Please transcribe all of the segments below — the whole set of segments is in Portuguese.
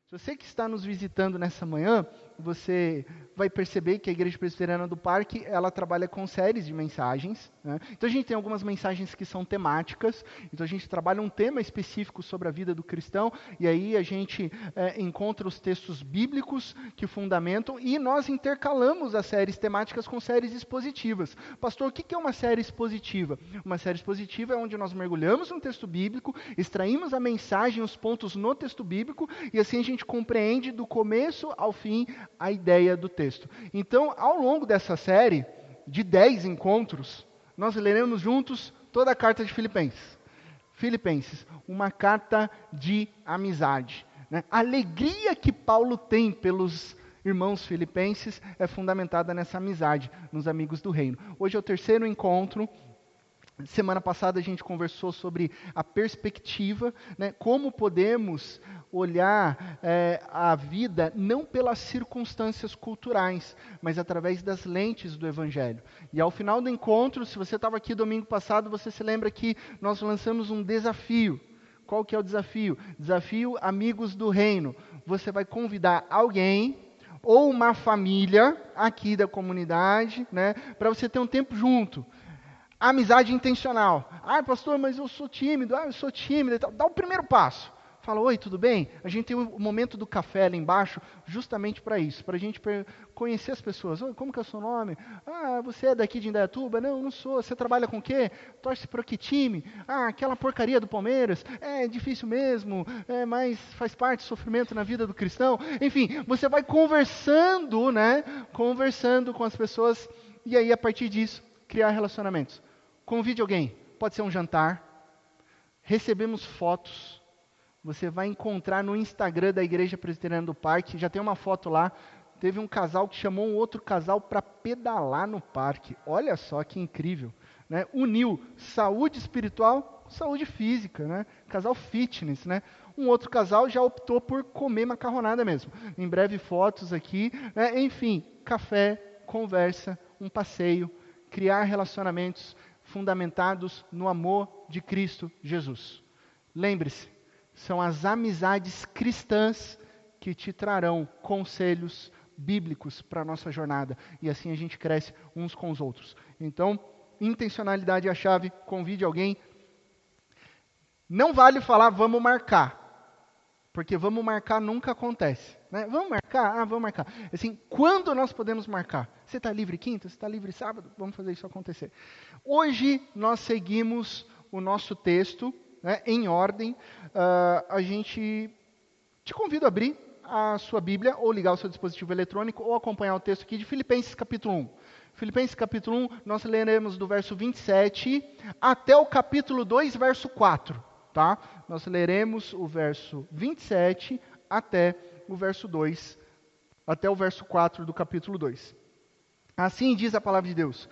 Se você que está nos visitando nessa manhã, você vai perceber que a Igreja Presbiteriana do Parque, ela trabalha com séries de mensagens, né? Então a gente tem algumas mensagens que são temáticas, então a gente trabalha um tema específico sobre a vida do cristão, e aí a gente encontra os textos bíblicos que fundamentam, e nós intercalamos as séries temáticas com séries expositivas. Pastor, o que é uma série expositiva? Uma série expositiva é onde nós mergulhamos no texto bíblico, extraímos a mensagem, os pontos no texto bíblico, e assim a gente compreende do começo ao fim a ideia do texto. Então, ao longo dessa série, de 10 encontros, nós leremos juntos toda a carta de Filipenses. Filipenses, uma carta de amizade, né? A alegria que Paulo tem pelos irmãos filipenses é fundamentada nessa amizade, nos amigos do reino. Hoje é o terceiro encontro. Semana passada a gente conversou sobre a perspectiva, né, como podemos olhar a vida não pelas circunstâncias culturais, mas através das lentes do Evangelho. E ao final do encontro, se você estava aqui domingo passado, você se lembra que nós lançamos um desafio. Qual que é o desafio? Desafio Amigos do Reino. Você vai convidar alguém ou uma família aqui da comunidade, né, para você ter um tempo junto. Amizade intencional. Ah, pastor, mas eu sou tímido. Ah, eu sou tímido. Dá o primeiro passo. Fala, oi, tudo bem? A gente tem o momento do café ali embaixo, justamente para isso, para a gente conhecer as pessoas. Oi, como que é o seu nome? Ah, você é daqui de Indaiatuba? Não, não sou. Você trabalha com o quê? Torce para que time? Ah, aquela porcaria do Palmeiras. É difícil mesmo, mas faz parte do sofrimento na vida do cristão. Enfim, você vai conversando, né? Conversando com as pessoas, e aí, a partir disso, criar relacionamentos. Convide alguém, pode ser um jantar. Recebemos fotos. Você vai encontrar no Instagram da Igreja Presbiteriana do Parque, já tem uma foto lá. Teve um casal que chamou um outro casal para pedalar no parque. Olha só que incrível, né? Uniu saúde espiritual com saúde física, né? Casal fitness, né? Um outro casal já optou por comer macarronada mesmo. Em breve fotos aqui, né? Enfim, café, conversa, um passeio, criar relacionamentos fundamentados no amor de Cristo Jesus. Lembre-se, são as amizades cristãs que te trarão conselhos bíblicos para a nossa jornada. E assim a gente cresce uns com os outros. Então, intencionalidade é a chave. Convide alguém. Não vale falar vamos marcar. Porque vamos marcar nunca acontece. Né? Vamos marcar? Ah, vamos marcar. Assim, quando nós podemos marcar? Você está livre quinta? Você está livre sábado? Vamos fazer isso acontecer. Hoje nós seguimos o nosso texto, né, em ordem. A gente te convido a abrir a sua Bíblia, ou ligar o seu dispositivo eletrônico, ou acompanhar o texto aqui de Filipenses capítulo 1. Filipenses capítulo 1, nós leremos do verso 27 até o capítulo 2, verso 4. Tá? Nós leremos o verso 27 até o verso 2, até o verso 4 do capítulo 2. Assim diz a palavra de Deus: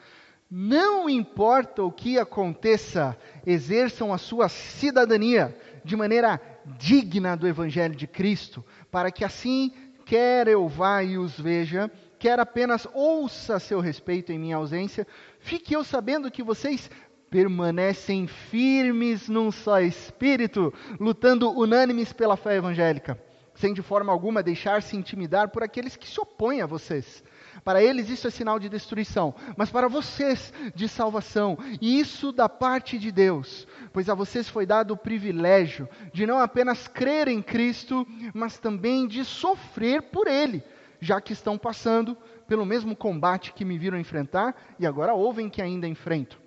não importa o que aconteça, exerçam a sua cidadania de maneira digna do Evangelho de Cristo, para que assim, quer eu vá e os veja, quer apenas ouça a seu respeito em minha ausência, fique eu sabendo que vocês permanecem firmes num só espírito, lutando unânimes pela fé evangélica, sem de forma alguma deixar-se intimidar por aqueles que se opõem a vocês. Para eles isso é sinal de destruição, mas para vocês de salvação, e isso da parte de Deus, pois a vocês foi dado o privilégio de não apenas crer em Cristo, mas também de sofrer por Ele, já que estão passando pelo mesmo combate que me viram enfrentar, e agora ouvem que ainda enfrento.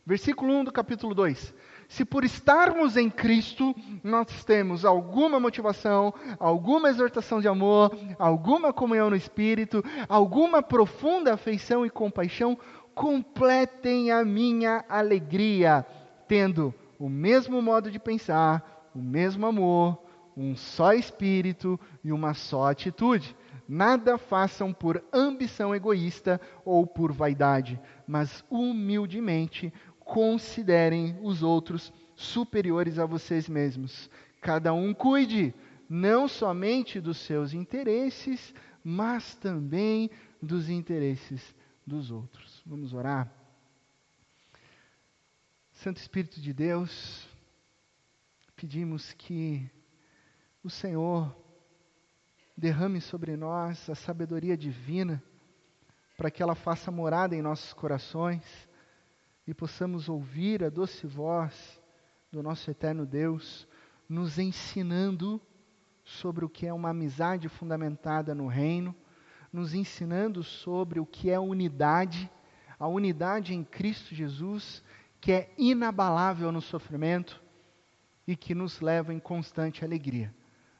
Versículo 1 do capítulo 2. Se por estarmos em Cristo, nós temos alguma motivação, alguma exortação de amor, alguma comunhão no Espírito, alguma profunda afeição e compaixão, completem a minha alegria, tendo o mesmo modo de pensar, o mesmo amor, um só Espírito e uma só atitude. Nada façam por ambição egoísta ou por vaidade, mas humildemente considerem os outros superiores a vocês mesmos. Cada um cuide não somente dos seus interesses, mas também dos interesses dos outros. Vamos orar? Santo Espírito de Deus, pedimos que o Senhor derrame sobre nós a sabedoria divina, para que ela faça morada em nossos corações e possamos ouvir a doce voz do nosso eterno Deus, nos ensinando sobre o que é uma amizade fundamentada no reino, nos ensinando sobre o que é unidade, a unidade em Cristo Jesus, que é inabalável no sofrimento e que nos leva em constante alegria.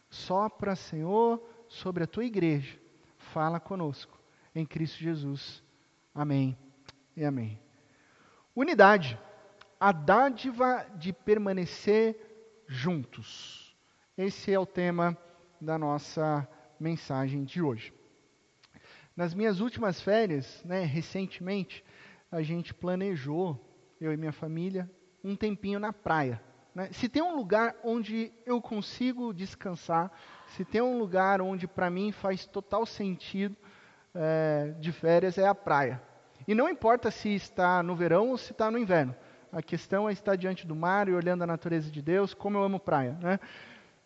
Sopra, Senhor, sobre a tua igreja, fala conosco, em Cristo Jesus. Amém e amém. Unidade, a dádiva de permanecer juntos. Esse é o tema da nossa mensagem de hoje. Nas minhas últimas férias, recentemente, a gente planejou, eu e minha família, um tempinho na praia. Se tem um lugar onde eu consigo descansar, se tem um lugar onde para mim faz total sentido de férias, é a praia. E não importa se está no verão ou se está no inverno. A questão é estar diante do mar e olhando a natureza de Deus, como eu amo praia.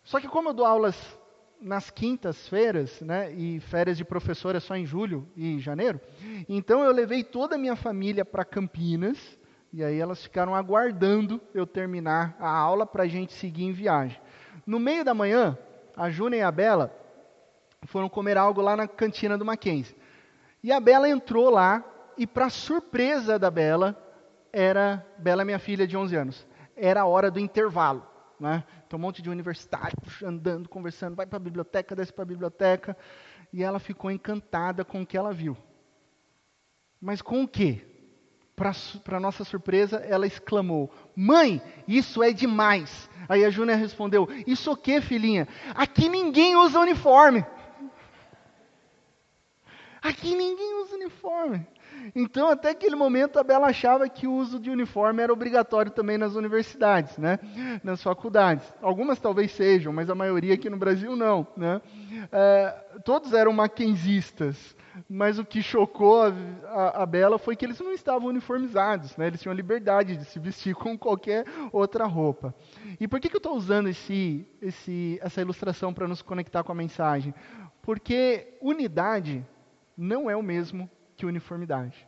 Só que como eu dou aulas nas quintas-feiras, e férias de professor é só em julho e janeiro, então eu levei toda a minha família para Campinas, e aí elas ficaram aguardando eu terminar a aula para a gente seguir em viagem. No meio da manhã, a Júnia e a Bela foram comer algo lá na cantina do Mackenzie. E a Bela entrou lá, e para surpresa da Bela, Bela, minha filha de 11 anos, era a hora do intervalo. Então um monte de universitários andando, conversando, vai para a biblioteca, desce para a biblioteca, e ela ficou encantada com o que ela viu. Mas com o quê? Para nossa surpresa, ela exclamou: "Mãe, isso é demais!" Aí a Júnia respondeu: "Isso o quê, filhinha? Aqui ninguém usa uniforme." Aqui ninguém usa uniforme. Então, até aquele momento, a Bela achava que o uso de uniforme era obrigatório também nas universidades, nas faculdades. Algumas talvez sejam, mas a maioria aqui no Brasil não. Todos eram mackenzistas, mas o que chocou a Bela foi que eles não estavam uniformizados, eles tinham liberdade de se vestir com qualquer outra roupa. E por que eu estou usando essa ilustração para nos conectar com a mensagem? Porque unidade não é o mesmo que uniformidade.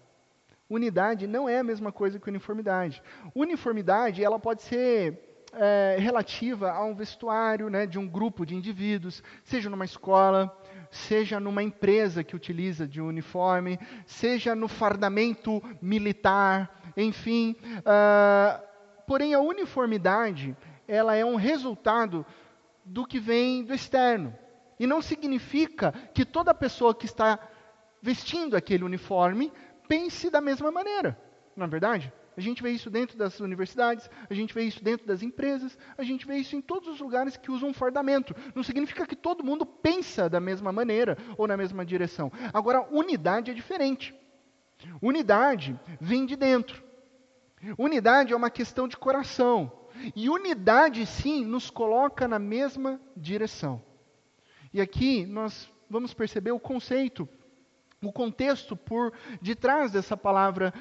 Unidade não é a mesma coisa que uniformidade. Uniformidade, ela pode ser relativa a um vestuário, de um grupo de indivíduos, seja numa escola, seja numa empresa que utiliza de uniforme, seja no fardamento militar, enfim. Porém, a uniformidade, ela é um resultado do que vem do externo. E não significa que toda pessoa que está vestindo aquele uniforme pense da mesma maneira, não é verdade? A gente vê isso dentro das universidades, a gente vê isso dentro das empresas, a gente vê isso em todos os lugares que usam fardamento. Não significa que todo mundo pensa da mesma maneira ou na mesma direção. Agora, unidade é diferente. Unidade vem de dentro. Unidade é uma questão de coração. E unidade, sim, nos coloca na mesma direção. E aqui nós vamos perceber o conceito, o contexto por detrás dessa palavra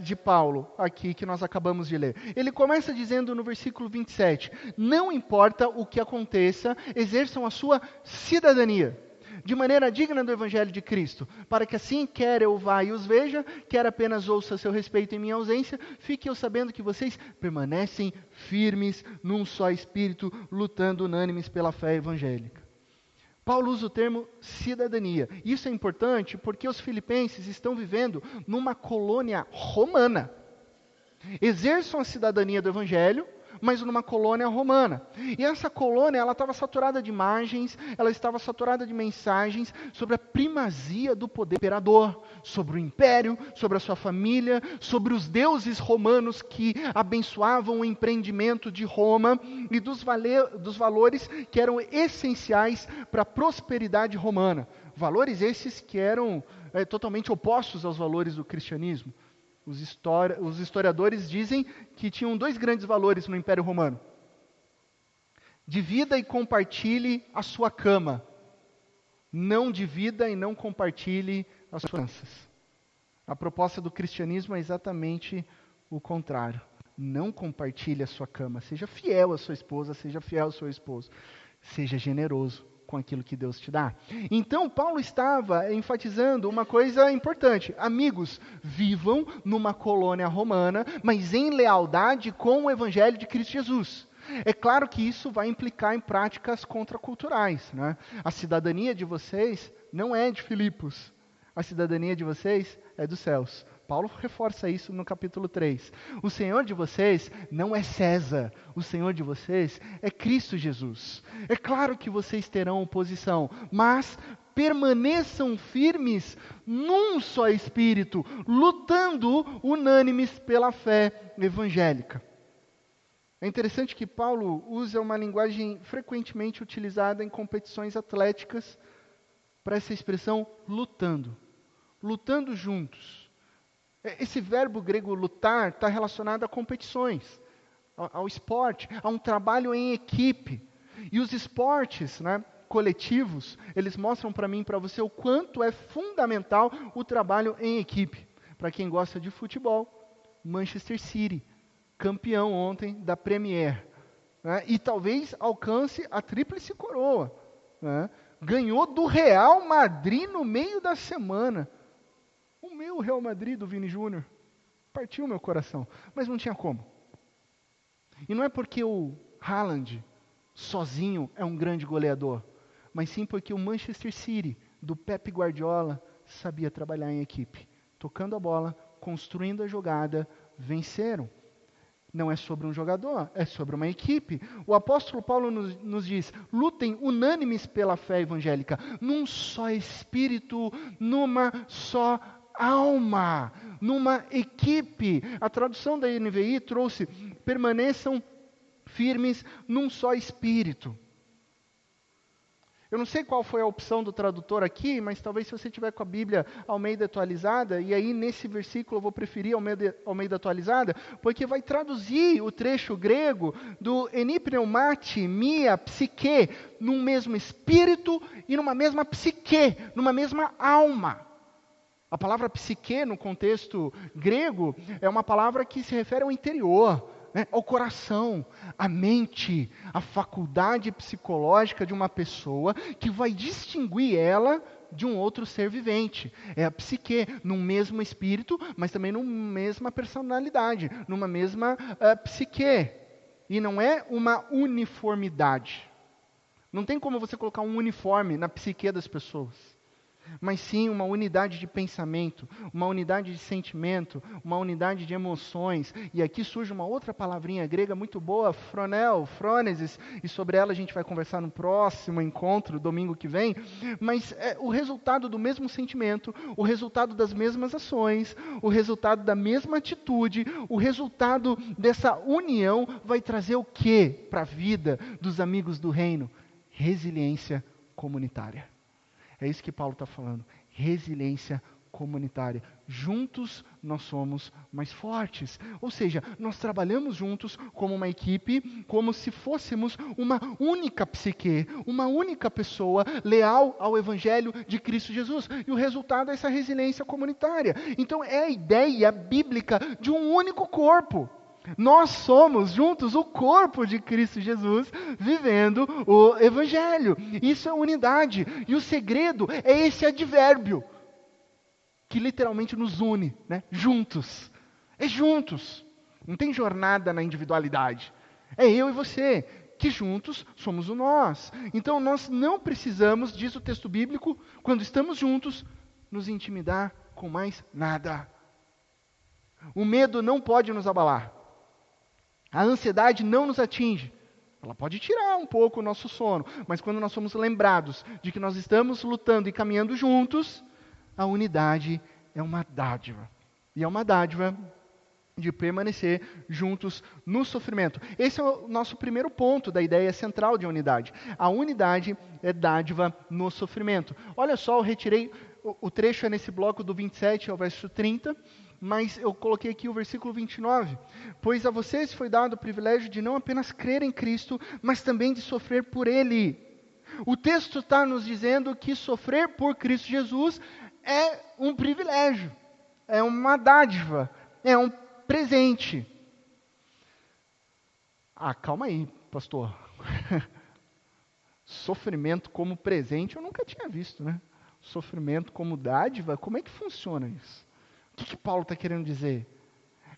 de Paulo, aqui que nós acabamos de ler. Ele começa dizendo no versículo 27, não importa o que aconteça, exerçam a sua cidadania, de maneira digna do Evangelho de Cristo, para que assim, quer eu vá e os veja, quer apenas ouça a seu respeito em minha ausência, fique eu sabendo que vocês permanecem firmes num só espírito, lutando unânimes pela fé evangélica. Paulo usa o termo cidadania. Isso é importante porque os filipenses estão vivendo numa colônia romana. Exerçam a cidadania do Evangelho, mas numa colônia romana. E essa colônia, ela estava saturada de imagens, ela estava saturada de mensagens sobre a primazia do poder imperador, sobre o império, sobre a sua família, sobre os deuses romanos que abençoavam o empreendimento de Roma e dos valores que eram essenciais para a prosperidade romana. Valores esses que eram totalmente opostos aos valores do cristianismo. Os historiadores dizem que tinham dois grandes valores no Império Romano. Divida e compartilhe a sua cama. Não divida e não compartilhe as suas finanças. A proposta do cristianismo é exatamente o contrário. Não compartilhe a sua cama. Seja fiel à sua esposa, seja fiel ao seu esposo. Seja generoso. com aquilo que Deus te dá. Então, Paulo estava enfatizando uma coisa importante. Amigos, vivam numa colônia romana, mas em lealdade com o evangelho de Cristo Jesus. É claro que isso vai implicar em práticas contraculturais, né? A cidadania de vocês não é de Filipos. A cidadania de vocês é dos céus. Paulo reforça isso no capítulo 3. O Senhor de vocês não é César. O Senhor de vocês é Cristo Jesus. É claro que vocês terão oposição, mas permaneçam firmes num só espírito, lutando unânimes pela fé evangélica. É interessante que Paulo usa uma linguagem frequentemente utilizada em competições atléticas para essa expressão lutando. Lutando juntos. Esse verbo grego lutar está relacionado a competições, ao esporte, a um trabalho em equipe. E os esportes, né, coletivos, eles mostram para mim e para você o quanto é fundamental o trabalho em equipe. Para quem gosta de futebol, Manchester City, campeão ontem da Premier, né, e talvez alcance a tríplice coroa, né, ganhou do Real Madrid no meio da semana. O meu Real Madrid do Vini Júnior partiu meu coração, mas não tinha como. E não é porque o Haaland sozinho é um grande goleador, mas sim porque o Manchester City do Pep Guardiola sabia trabalhar em equipe, tocando a bola, construindo a jogada, venceram. Não é sobre um jogador, é sobre uma equipe. O apóstolo Paulo nos diz, lutem unânimes pela fé evangélica, num só espírito, numa só alma, numa equipe. A tradução da NVI trouxe, permaneçam firmes num só espírito. Eu não sei qual foi a opção do tradutor aqui, mas talvez se você tiver com a Bíblia Almeida atualizada, e aí nesse versículo eu vou preferir Almeida atualizada, porque vai traduzir o trecho grego do enipneumati, mia, psique, num mesmo espírito e numa mesma psique, numa mesma alma. A palavra psique, no contexto grego, é uma palavra que se refere ao interior, né, ao coração, à mente, à faculdade psicológica de uma pessoa que vai distinguir ela de um outro ser vivente. É a psique, num mesmo espírito, mas também numa mesma personalidade, numa mesma psique. E não é uma uniformidade. Não tem como você colocar um uniforme na psique das pessoas. Mas sim uma unidade de pensamento, uma unidade de sentimento, uma unidade de emoções. E aqui surge uma outra palavrinha grega muito boa, phronel, phronesis, e sobre ela a gente vai conversar no próximo encontro, domingo que vem. Mas é o resultado do mesmo sentimento, o resultado das mesmas ações, o resultado da mesma atitude, o resultado dessa união vai trazer o quê para a vida dos amigos do reino? Resiliência comunitária. É isso que Paulo está falando, resiliência comunitária. Juntos nós somos mais fortes. Ou seja, nós trabalhamos juntos como uma equipe, como se fôssemos uma única psique, uma única pessoa leal ao Evangelho de Cristo Jesus. E o resultado é essa resiliência comunitária. Então é a ideia bíblica de um único corpo. Nós somos juntos o corpo de Cristo Jesus, vivendo o Evangelho. Isso é unidade. E o segredo é esse advérbio, que literalmente nos une, né? Juntos. É juntos. Não tem jornada na individualidade. É eu e você, que juntos somos o nós. Então nós não precisamos, diz o texto bíblico, quando estamos juntos, nos intimidar com mais nada. O medo não pode nos abalar. A ansiedade não nos atinge. Ela pode tirar um pouco o nosso sono, mas quando nós somos lembrados de que nós estamos lutando e caminhando juntos, a unidade é uma dádiva. E é uma dádiva de permanecer juntos no sofrimento. Esse é o nosso primeiro ponto da ideia central de unidade. A unidade é dádiva no sofrimento. Olha só, eu retirei, o trecho é nesse bloco do 27 ao verso 30, mas eu coloquei aqui o versículo 29. Pois a vocês foi dado o privilégio de não apenas crer em Cristo, mas também de sofrer por Ele. O texto está nos dizendo que sofrer por Cristo Jesus é um privilégio, é uma dádiva, é um presente. Calma aí, pastor. sofrimento como presente, eu nunca tinha visto, né? Sofrimento como dádiva, como é que funciona isso? O que Paulo está querendo dizer?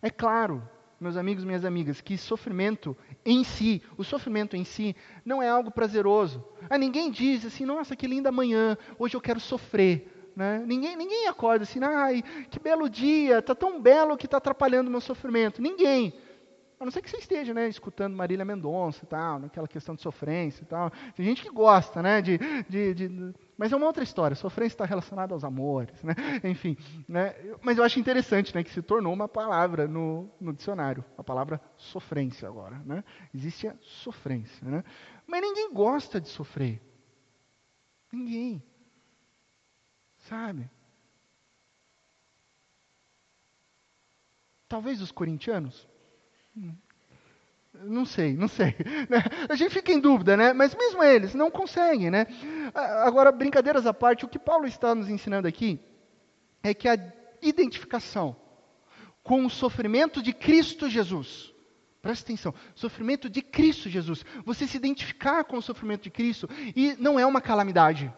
É claro, meus amigos, minhas amigas, que sofrimento em si, o sofrimento em si, não é algo prazeroso. Ninguém diz assim, nossa, que linda manhã, hoje eu quero sofrer. Né? Ninguém acorda assim, ai, que belo dia, está tão belo que está atrapalhando o meu sofrimento. Ninguém. A não ser que você esteja, né, escutando Marília Mendonça e tal, naquela questão de sofrência e tal. Tem gente que gosta, né, mas é uma outra história. Sofrência está relacionada aos amores, né? Enfim. Né? Mas eu acho interessante, né, que se tornou uma palavra no dicionário. A palavra sofrência agora. Né? Existe a sofrência. Né? Mas ninguém gosta de sofrer. Ninguém. Sabe? Talvez os corintianos. Não sei. Né? A gente fica em dúvida, né? Mas mesmo eles não conseguem, né? Agora, brincadeiras à parte, o que Paulo está nos ensinando aqui é que a identificação com o sofrimento de Cristo Jesus, presta atenção, sofrimento de Cristo Jesus, você se identificar com o sofrimento de Cristo, e não é uma calamidade.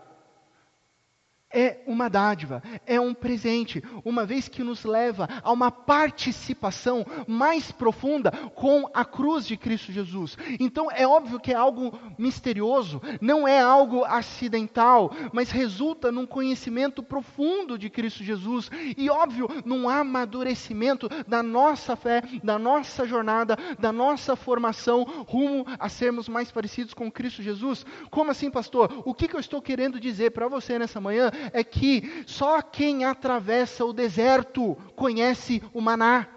É uma dádiva, é um presente, uma vez que nos leva a uma participação mais profunda com a cruz de Cristo Jesus. Então é óbvio que é algo misterioso, não é algo acidental, mas resulta num conhecimento profundo de Cristo Jesus e óbvio, num amadurecimento da nossa fé, da nossa jornada, da nossa formação rumo a sermos mais parecidos com Cristo Jesus. Como assim, pastor? O que eu estou querendo dizer para você nessa manhã é que só quem atravessa o deserto conhece o maná.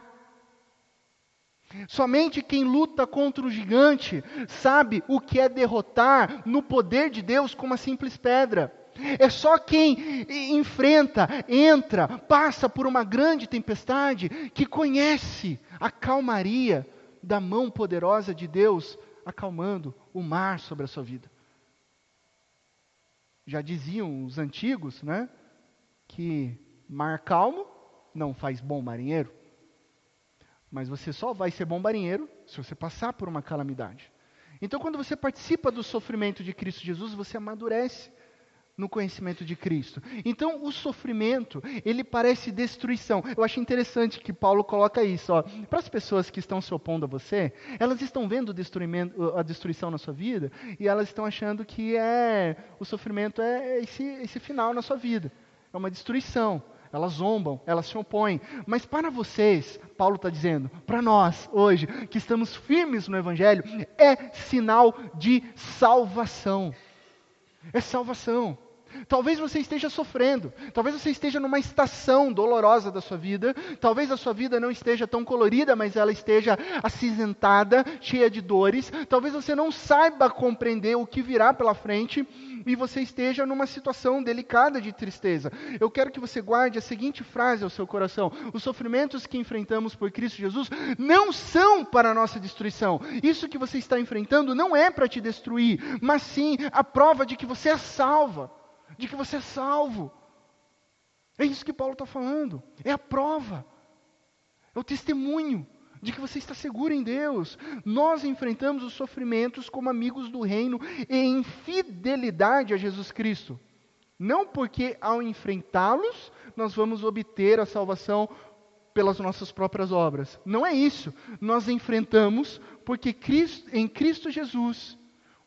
Somente quem luta contra o gigante sabe o que é derrotar no poder de Deus com uma simples pedra. É só quem enfrenta, entra, passa por uma grande tempestade que conhece a calmaria da mão poderosa de Deus acalmando o mar sobre a sua vida. Já diziam os antigos, né, que mar calmo não faz bom marinheiro. Mas você só vai ser bom marinheiro se você passar por uma calamidade. Então, quando você participa do sofrimento de Cristo Jesus, você amadurece no conhecimento de Cristo. Então, o sofrimento, ele parece destruição. Eu acho interessante que Paulo coloca isso. Para as pessoas que estão se opondo a você, elas estão vendo a destruição na sua vida e elas estão achando que o sofrimento é esse final na sua vida. É uma destruição. Elas zombam, elas se opõem. Mas para vocês, Paulo está dizendo, para nós hoje, que estamos firmes no Evangelho, é sinal de salvação. É salvação. Talvez você esteja sofrendo, talvez você esteja numa estação dolorosa da sua vida, talvez a sua vida não esteja tão colorida, mas ela esteja acinzentada, cheia de dores, talvez você não saiba compreender o que virá pela frente, e você esteja numa situação delicada de tristeza. Eu quero que você guarde a seguinte frase ao seu coração: os sofrimentos que enfrentamos por Cristo Jesus não são para a nossa destruição. Isso que você está enfrentando não é para te destruir, mas sim a prova de que você é salva. De que você é salvo. É isso que Paulo está falando. É a prova. É o testemunho de que você está seguro em Deus. Nós enfrentamos os sofrimentos como amigos do reino e em fidelidade a Jesus Cristo. Não porque ao enfrentá-los nós vamos obter a salvação pelas nossas próprias obras. Não é isso. Nós enfrentamos porque em Cristo Jesus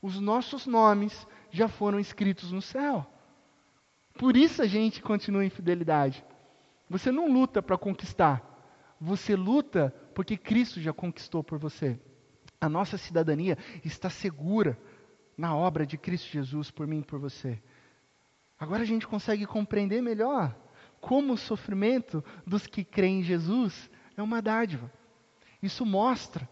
os nossos nomes já foram escritos no céu. Por isso a gente continua em fidelidade. Você não luta para conquistar. Você luta porque Cristo já conquistou por você. A nossa cidadania está segura na obra de Cristo Jesus por mim e por você. Agora a gente consegue compreender melhor como o sofrimento dos que creem em Jesus é uma dádiva. Isso mostra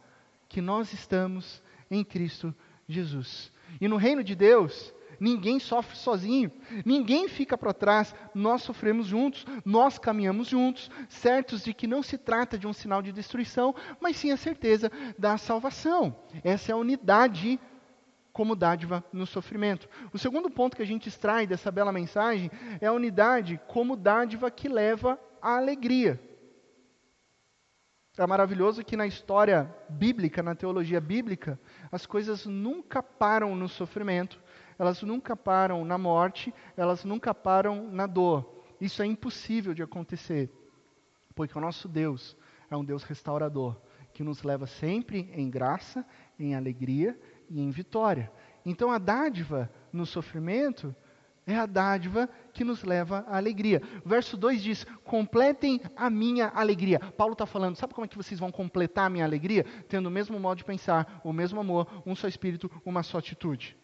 que nós estamos em Cristo Jesus. E no reino de Deus, ninguém sofre sozinho, ninguém fica para trás, nós sofremos juntos, nós caminhamos juntos, certos de que não se trata de um sinal de destruição, mas sim a certeza da salvação. Essa é a unidade como dádiva no sofrimento. O segundo ponto que a gente extrai dessa bela mensagem é a unidade como dádiva que leva à alegria. É maravilhoso que na história bíblica, na teologia bíblica, as coisas nunca param no sofrimento. elas nunca param na morte, elas nunca param na dor. Isso é impossível de acontecer, porque o nosso Deus é um Deus restaurador, que nos leva sempre em graça, em alegria e em vitória. Então a dádiva no sofrimento é a dádiva que nos leva à alegria. O verso 2 diz, completem a minha alegria. Paulo está falando, sabe como é que vocês vão completar a minha alegria? Tendo o mesmo modo de pensar, o mesmo amor, um só espírito, uma só atitude.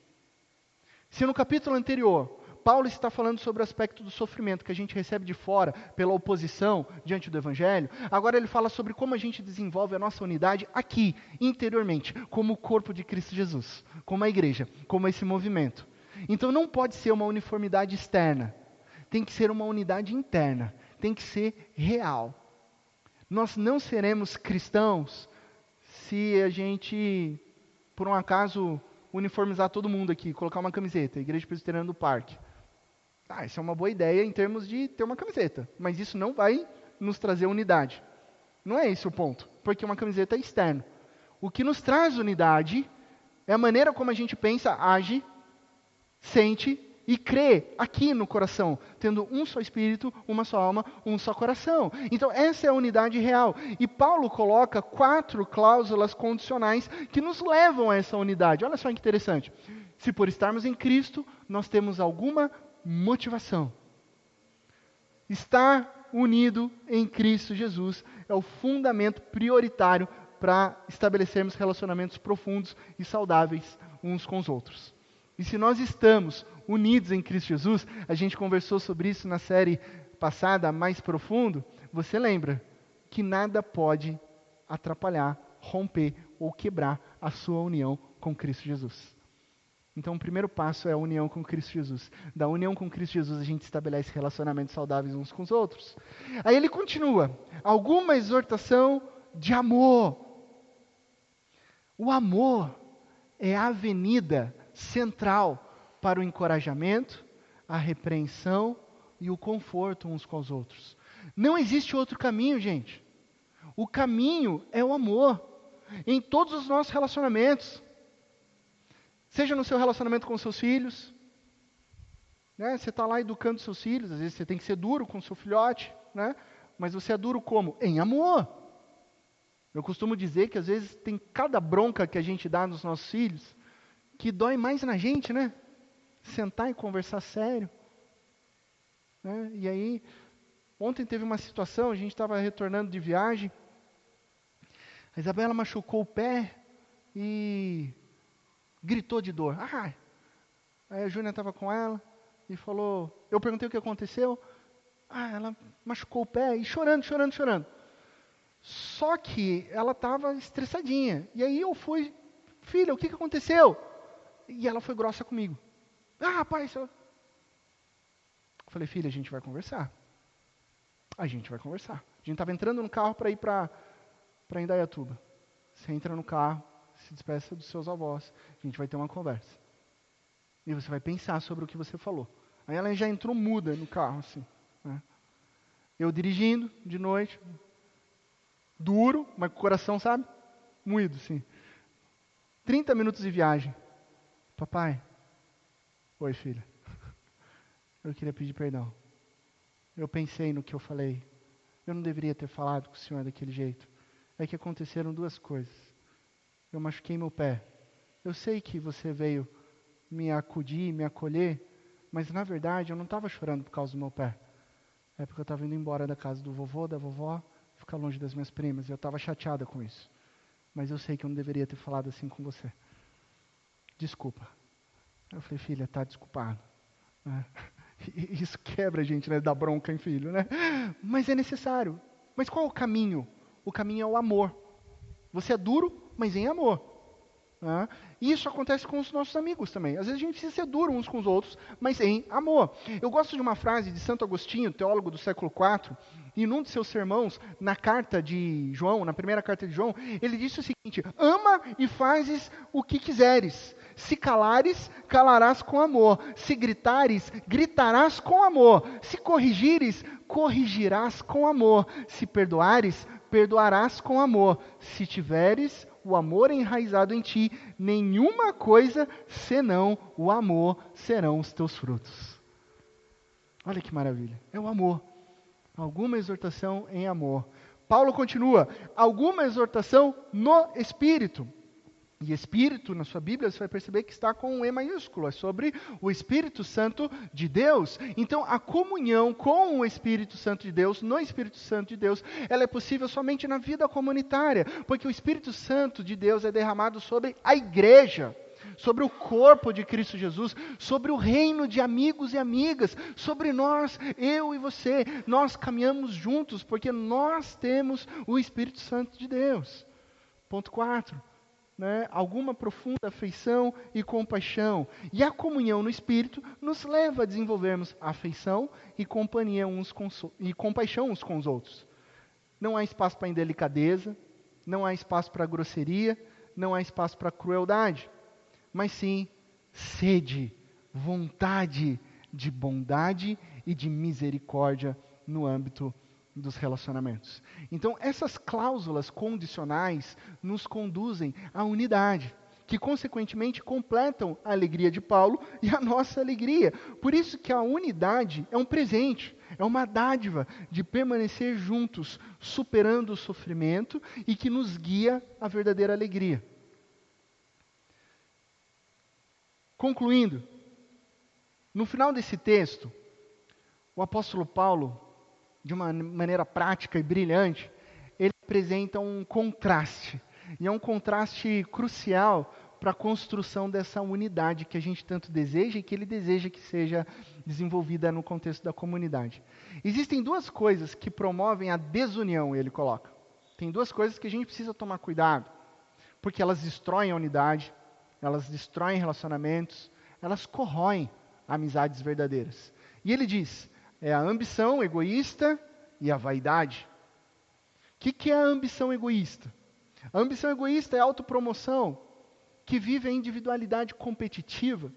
Se no capítulo anterior, Paulo está falando sobre o aspecto do sofrimento que a gente recebe de fora pela oposição diante do Evangelho, agora ele fala sobre como a gente desenvolve a nossa unidade aqui, interiormente, como o corpo de Cristo Jesus, como a igreja, como esse movimento. Então não pode ser uma uniformidade externa, tem que ser uma unidade interna, tem que ser real. Nós não seremos cristãos se a gente, por um acaso, uniformizar todo mundo aqui, colocar uma camiseta, Igreja Presbiteriana do Parque. Isso é uma boa ideia em termos de ter uma camiseta, mas isso não vai nos trazer unidade. Não é esse o ponto, porque uma camiseta é externo. O que nos traz unidade é a maneira como a gente pensa, age, sente e crê aqui no coração, tendo um só espírito, uma só alma, um só coração. Então essa é a unidade real. E Paulo coloca 4 cláusulas condicionais que nos levam a essa unidade. Olha só que interessante. Se por estarmos em Cristo, nós temos alguma motivação. Estar unido em Cristo Jesus é o fundamento prioritário para estabelecermos relacionamentos profundos e saudáveis uns com os outros. E se nós estamos unidos em Cristo Jesus, a gente conversou sobre isso na série passada, Mais Profundo, você lembra que nada pode atrapalhar, romper ou quebrar a sua união com Cristo Jesus. Então o primeiro passo é a união com Cristo Jesus. Da união com Cristo Jesus a gente estabelece relacionamentos saudáveis uns com os outros. Aí ele continua, alguma exortação de amor. O amor é a avenida central para o encorajamento, a repreensão e o conforto uns com os outros. Não existe outro caminho, gente. O caminho é o amor. Em todos os nossos relacionamentos. Seja no seu relacionamento com seus filhos. Né? Você está lá educando seus filhos. Às vezes você tem que ser duro com o seu filhote. Né? Mas você é duro como? Em amor. Eu costumo dizer que às vezes tem cada bronca que a gente dá nos nossos filhos que dói mais na gente, né? Sentar e conversar sério. Né? E aí, ontem teve uma situação, a gente estava retornando de viagem, a Isabela machucou o pé e gritou de dor. Aí a Júnia estava com ela e falou, eu perguntei o que aconteceu, ela machucou o pé e chorando. Só que ela estava estressadinha. E aí eu fui, filha, o que aconteceu? E ela foi grossa comigo. Pai, eu falei, filha, a gente vai conversar. A gente estava entrando no carro para ir para Indaiatuba. Você entra no carro, se despeça dos seus avós. A gente vai ter uma conversa. E você vai pensar sobre o que você falou. Aí ela já entrou muda no carro, assim. Né? Eu dirigindo, de noite, duro, mas com o coração, sabe? Moído, assim. 30 minutos de viagem. Papai, oi filha, eu queria pedir perdão. Eu pensei no que eu falei. Eu não deveria ter falado com o senhor daquele jeito. É que aconteceram 2 coisas. Eu machuquei meu pé. Eu sei que você veio me acudir, me acolher, mas na verdade eu não estava chorando por causa do meu pé. É porque eu estava indo embora da casa do vovô, da vovó, ficar longe das minhas primas. E eu estava chateada com isso. Mas eu sei que eu não deveria ter falado assim com você. Desculpa. Eu falei, filha, está desculpado. Isso quebra a gente, né? Dá bronca em filho, né? Mas é necessário. Mas qual é o caminho? O caminho é o amor. Você é duro, mas em amor. E isso acontece com os nossos amigos também. Às vezes a gente precisa ser duro uns com os outros, mas em amor. Eu gosto de uma frase de Santo Agostinho, teólogo do século IV, e num de seus sermãos, na carta de João, na primeira carta de João, ele disse o seguinte: ama e fazes o que quiseres. Se calares, calarás com amor. Se gritares, gritarás com amor. Se corrigires, corrigirás com amor. Se perdoares, perdoarás com amor. Se tiveres o amor enraizado em ti, nenhuma coisa senão o amor serão os teus frutos. Olha que maravilha, é o amor. Alguma exortação em amor. Paulo continua, alguma exortação no Espírito. E Espírito, na sua Bíblia, você vai perceber que está com um E maiúsculo, é sobre o Espírito Santo de Deus. Então, a comunhão com o Espírito Santo de Deus, no Espírito Santo de Deus, ela é possível somente na vida comunitária, porque o Espírito Santo de Deus é derramado sobre a igreja, sobre o corpo de Cristo Jesus, sobre o reino de amigos e amigas, sobre nós, eu e você. Nós caminhamos juntos, porque nós temos o Espírito Santo de Deus. Ponto 4. Alguma profunda afeição e compaixão. E a comunhão no Espírito nos leva a desenvolvermos afeição e companhia e compaixão uns com os outros. Não há espaço para indelicadeza, não há espaço para grosseria, não há espaço para crueldade, mas sim sede, vontade de bondade e de misericórdia no âmbito dos relacionamentos. Então, essas cláusulas condicionais nos conduzem à unidade, que consequentemente completam a alegria de Paulo e a nossa alegria. Por isso que a unidade é um presente, é uma dádiva de permanecer juntos, superando o sofrimento e que nos guia à verdadeira alegria. Concluindo, no final desse texto, o apóstolo Paulo, de uma maneira prática e brilhante, ele apresenta um contraste. E é um contraste crucial para a construção dessa unidade que a gente tanto deseja e que ele deseja que seja desenvolvida no contexto da comunidade. Existem duas coisas que promovem a desunião, ele coloca. Tem duas coisas que a gente precisa tomar cuidado, porque elas destroem a unidade, elas destroem relacionamentos, elas corroem amizades verdadeiras. E ele diz, é a ambição egoísta e a vaidade. O que é a ambição egoísta? A ambição egoísta é a autopromoção, que vive a individualidade competitiva,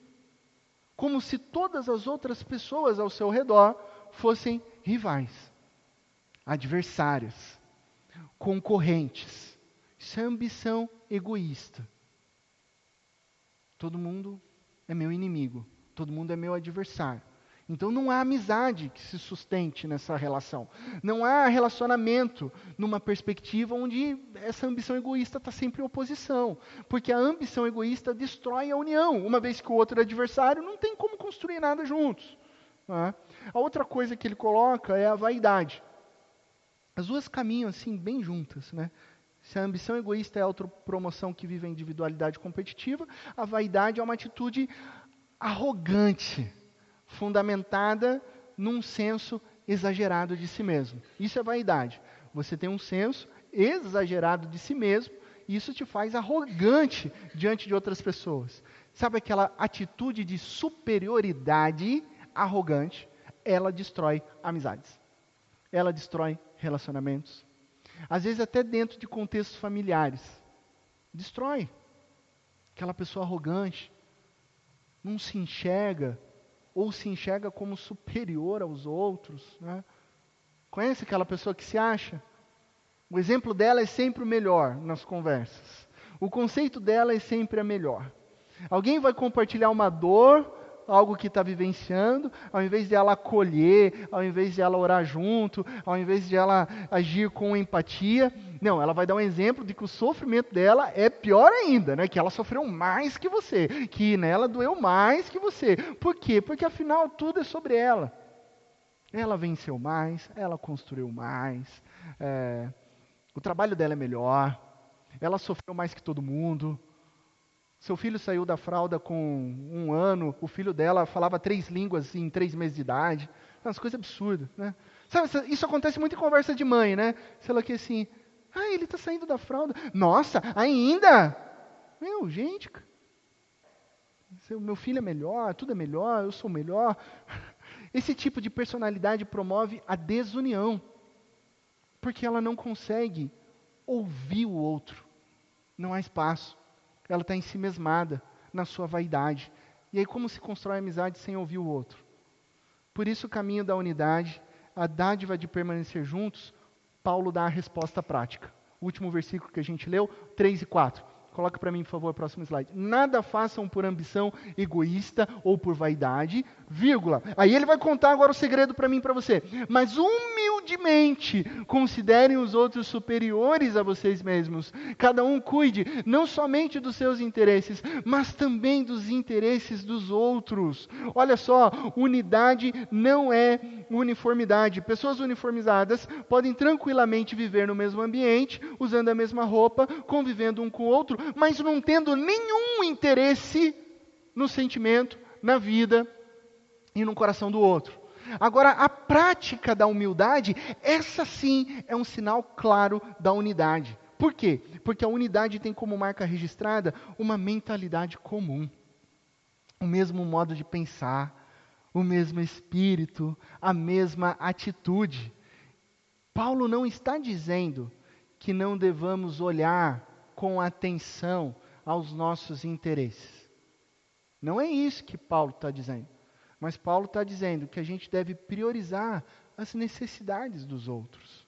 como se todas as outras pessoas ao seu redor fossem rivais, adversárias, concorrentes. Isso é ambição egoísta. Todo mundo é meu inimigo, todo mundo é meu adversário. Então não há amizade que se sustente nessa relação. Não há relacionamento numa perspectiva onde essa ambição egoísta está sempre em oposição. Porque a ambição egoísta destrói a união. Uma vez que o outro é adversário, não tem como construir nada juntos. A outra coisa que ele coloca é a vaidade. As duas caminham assim bem juntas, né? Se a ambição egoísta é a autopromoção que vive a individualidade competitiva, a vaidade é uma atitude arrogante, fundamentada num senso exagerado de si mesmo. Isso é vaidade. Você tem um senso exagerado de si mesmo, e isso te faz arrogante diante de outras pessoas. Sabe aquela atitude de superioridade arrogante? Ela destrói amizades. Ela destrói relacionamentos. Às vezes até dentro de contextos familiares. Destrói. Aquela pessoa arrogante, não se enxerga, ou se enxerga como superior aos outros. Né? Conhece aquela pessoa que se acha? O exemplo dela é sempre o melhor nas conversas. O conceito dela é sempre a melhor. Alguém vai compartilhar uma dor, algo que está vivenciando, ao invés de ela acolher, ao invés de ela orar junto, ao invés de ela agir com empatia, não, ela vai dar um exemplo de que o sofrimento dela é pior ainda, né? Que ela sofreu mais que você, que nela doeu mais que você. Por quê? Porque afinal tudo é sobre ela. Ela venceu mais, ela construiu mais, o trabalho dela é melhor, ela sofreu mais que todo mundo. Seu filho saiu da fralda com 1 ano, o filho dela falava 3 línguas em 3 meses de idade. Umas coisas absurdas, né? Sabe, isso acontece muito em conversa de mãe, né? Sei lá que assim, ele está saindo da fralda. Nossa, ainda? Meu, gente, meu filho é melhor, tudo é melhor, eu sou melhor. Esse tipo de personalidade promove a desunião, porque ela não consegue ouvir o outro. Não há espaço. Ela está ensimesmada na sua vaidade. E aí como se constrói amizade sem ouvir o outro? Por isso o caminho da unidade, a dádiva de permanecer juntos, Paulo dá a resposta prática. o último versículo que a gente leu, 3 e 4. Coloca para mim, por favor, o próximo slide. Nada façam por ambição egoísta ou por vaidade, vírgula. Aí ele vai contar agora o segredo para mim e para você. Mas humildemente considerem os outros superiores a vocês mesmos. Cada um cuide não somente dos seus interesses, mas também dos interesses dos outros. Olha só, unidade não é uniformidade. Pessoas uniformizadas podem tranquilamente viver no mesmo ambiente, usando a mesma roupa, convivendo um com o outro, mas não tendo nenhum interesse no sentimento, na vida e no coração do outro. Agora, a prática da humildade, essa sim é um sinal claro da unidade. Por quê? Porque a unidade tem como marca registrada uma mentalidade comum, o mesmo modo de pensar, o mesmo espírito, a mesma atitude. Paulo não está dizendo que não devamos olhar com atenção aos nossos interesses. Não é isso que Paulo está dizendo. Mas Paulo está dizendo que a gente deve priorizar as necessidades dos outros.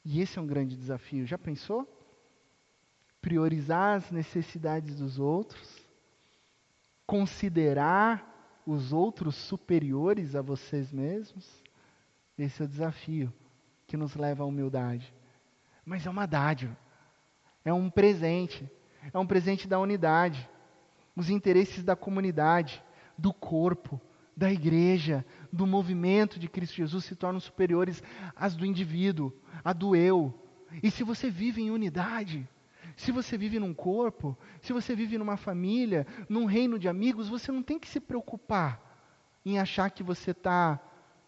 E esse é um grande desafio. Já pensou? Priorizar as necessidades dos outros, considerar os outros superiores a vocês mesmos. Esse é o desafio que nos leva à humildade. Mas é uma dádiva. É um presente da unidade, os interesses da comunidade, do corpo, da igreja, do movimento de Cristo Jesus se tornam superiores às do indivíduo, à do eu. E se você vive em unidade, se você vive num corpo, se você vive numa família, num reino de amigos, você não tem que se preocupar em achar que você está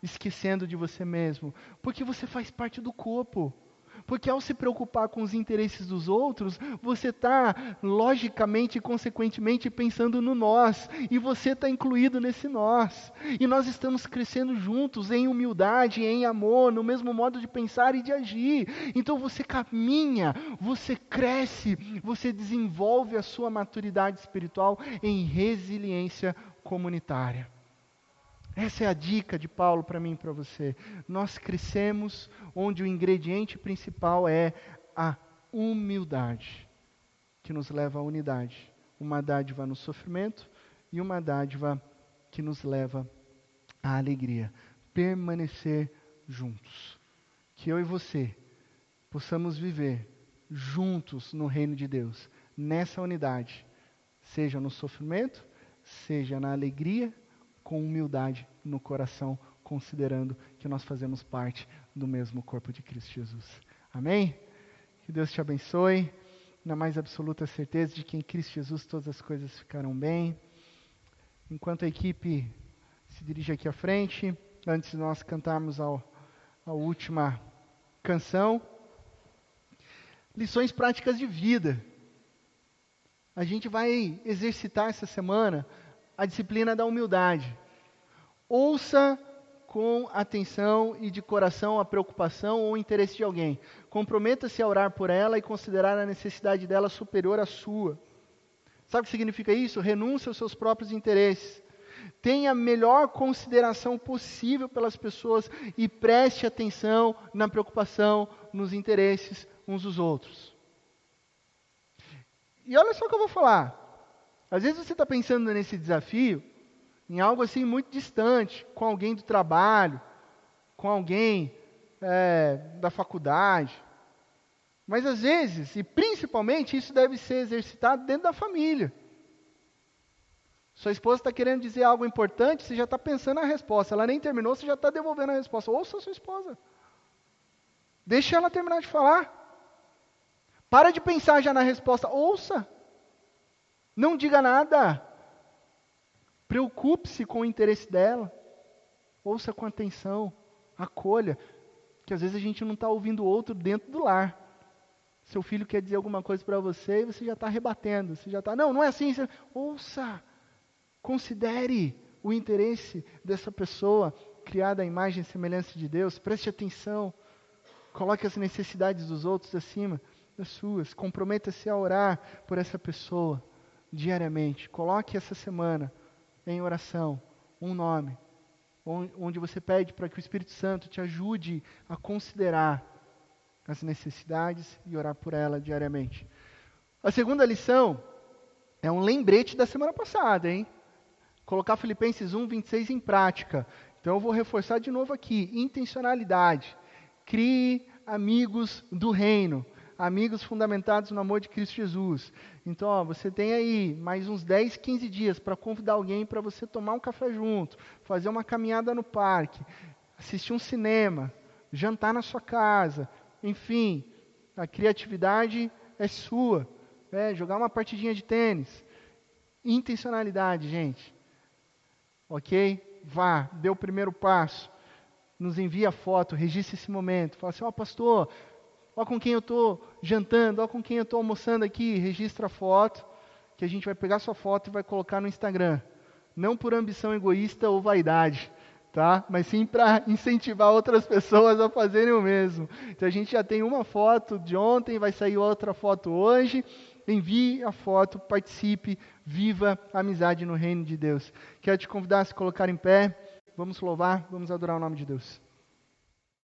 esquecendo de você mesmo, porque você faz parte do corpo. Porque ao se preocupar com os interesses dos outros, você está logicamente e consequentemente pensando no nós. E você está incluído nesse nós. E nós estamos crescendo juntos em humildade, em amor, no mesmo modo de pensar e de agir. Então você caminha, você cresce, você desenvolve a sua maturidade espiritual em resiliência comunitária. Essa é a dica de Paulo para mim e para você. Nós crescemos onde o ingrediente principal é a humildade, que nos leva à unidade. Uma dádiva no sofrimento e uma dádiva que nos leva à alegria. Permanecer juntos. Que eu e você possamos viver juntos no reino de Deus, nessa unidade, seja no sofrimento, seja na alegria, com humildade no coração, considerando que nós fazemos parte do mesmo corpo de Cristo Jesus. Amém? Que Deus te abençoe, na mais absoluta certeza de que em Cristo Jesus todas as coisas ficarão bem. Enquanto a equipe se dirige aqui à frente, antes de nós cantarmos a última canção, lições práticas de vida. A gente vai exercitar essa semana a disciplina da humildade. Ouça com atenção e de coração a preocupação ou o interesse de alguém. Comprometa-se a orar por ela e considerar a necessidade dela superior à sua. Sabe o que significa isso? Renúncia aos seus próprios interesses. Tenha a melhor consideração possível pelas pessoas e preste atenção na preocupação, nos interesses uns dos outros. E olha só o que eu vou falar. Às vezes você está pensando nesse desafio em algo assim muito distante, com alguém do trabalho, com alguém da faculdade. Mas às vezes, e principalmente, isso deve ser exercitado dentro da família. Sua esposa está querendo dizer algo importante, você já está pensando na resposta. Ela nem terminou, você já está devolvendo a resposta. Ouça a sua esposa. Deixa ela terminar de falar. Para de pensar já na resposta. Ouça. Não diga nada. Preocupe-se com o interesse dela. Ouça com atenção. Acolha. Que às vezes a gente não está ouvindo o outro dentro do lar. Seu filho quer dizer alguma coisa para você e você já está rebatendo. Você já está, não é assim. Você... Ouça. Considere o interesse dessa pessoa criada à imagem e semelhança de Deus. Preste atenção. Coloque as necessidades dos outros acima das suas. Comprometa-se a orar por essa pessoa diariamente. Coloque essa semana em oração um nome, onde você pede para que o Espírito Santo te ajude a considerar as necessidades e orar por ela diariamente. A segunda lição é um lembrete da semana passada, hein? Colocar Filipenses 1:26 em prática. Então eu vou reforçar de novo aqui, intencionalidade. Crie amigos do reino, amigos fundamentados no amor de Cristo Jesus. Então, você tem aí mais uns 10, 15 dias para convidar alguém para você tomar um café junto, fazer uma caminhada no parque, assistir um cinema, jantar na sua casa, enfim, a criatividade é sua, jogar uma partidinha de tênis. Intencionalidade, gente. Ok? Vá, dê o primeiro passo. Nos envia a foto, registre esse momento. Fala assim, pastor, com quem eu estou jantando, com quem eu estou almoçando aqui. Registra a foto, que a gente vai pegar sua foto e vai colocar no Instagram. Não por ambição egoísta ou vaidade, tá? Mas sim para incentivar outras pessoas a fazerem o mesmo. Então a gente já tem uma foto de ontem, vai sair outra foto hoje. Envie a foto, participe, viva a amizade no reino de Deus. Quero te convidar a se colocar em pé. Vamos louvar, vamos adorar o nome de Deus.